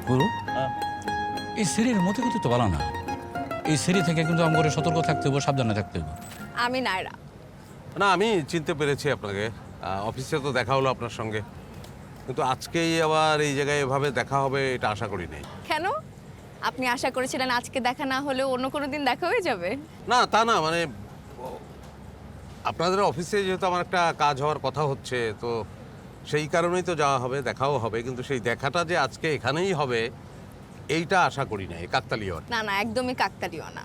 গুরু এই সিঁড়ির মধ্যে কিন্তু তো বলা না, এই সিঁড়ি থেকে কিন্তু আমাকে সতর্ক থাকতে হবে, সাবধানে থাকতে হবে। আমি নায়রা। না, আমি চিনতে পেরেছি আপনাকে। অফিসে তো দেখা হলো আপনার সঙ্গে, কিন্তু আজকেই আবার এই জায়গায় এভাবে দেখা হবে এটা আশা করি নাই। কেন? আপনি আশা করেছিলেন আজকে দেখা না হলেও অন্য কোনো দিন দেখা হয়ে যাবে? না, তা না, মানে আপনাদের অফিসে যেহেতু আমার একটা কাজ হওয়ার কথা হচ্ছে, তো সেই কারণেই তো যাওয়া হবে, দেখাও হবে, কিন্তু সেই দেখাটা যে আজকে এখানেই হবে এইটা আশা করি নাই, কাকতালীয়। না না, একদমই কাকতালীয় না।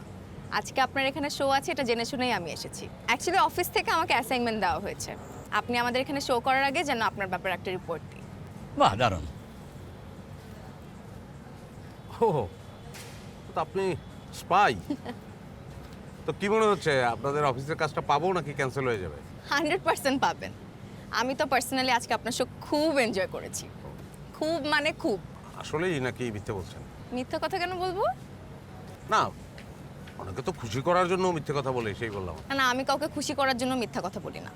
আজকে আপনার এখানে শো আছে এটা জেনে শুনেই আমি এসেছি। অ্যাকচুয়ালি অফিস থেকে আমাকে অ্যাসাইনমেন্ট দেওয়া হয়েছে, আপনি আমাদের এখানে শো করার আগে যেন আপনার ব্যাপারে একটা রিপোর্ট দিই। বাহ, দারুণ। ও, তো আপনি স্পাই? তো কি মনে হচ্ছে, আপনাদের অফিসের কাজটা পাবো নাকি ক্যান্সেল হয়ে যাবে? 100% পাবেন। আমি তো পার্সোনালি আজকে আপনার শো খুব এনজয় করেছি, খুব মানে খুব। আসলেই নাকি মিথ্যে বলছেন? মিথ্যা কথা কেন বলবো? না, অনেকে তো খুশি করার জন্য মিথ্যে কথা বলে, সেই বললাম। না না, আমি কাউকে খুশি করার জন্য মিথ্যা কথা বলি না।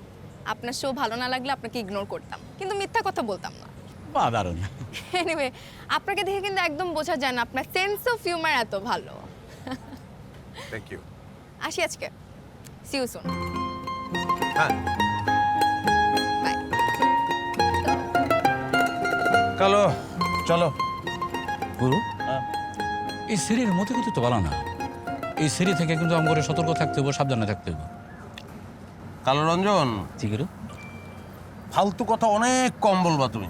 আপনার শো ভালো না লাগলে আপনাকে ইগনোর করতাম, কিন্তু মিথ্যা কথা বলতাম না। বাহ, দারুণ। এনিওয়ে, আপনাকে দেখে কিন্তু একদম বোঝা যায় না আপনার সেন্স অফ হিউমার এত ভালো। Thank you. আসি আজকে। See you soon. হ্যাঁ, বাই। চলো চলো। গুরু এই সিঁড়ির মধ্যে কিন্তু তো বলা না, এই সিঁড়ি থেকে কিন্তু আমাকে সতর্ক থাকতে হবে, সাবধানে থাকতে হবে। কালো রঞ্জন, ঠিক গুরু। ফালতু কথা অনেক কম বলবা তুমি।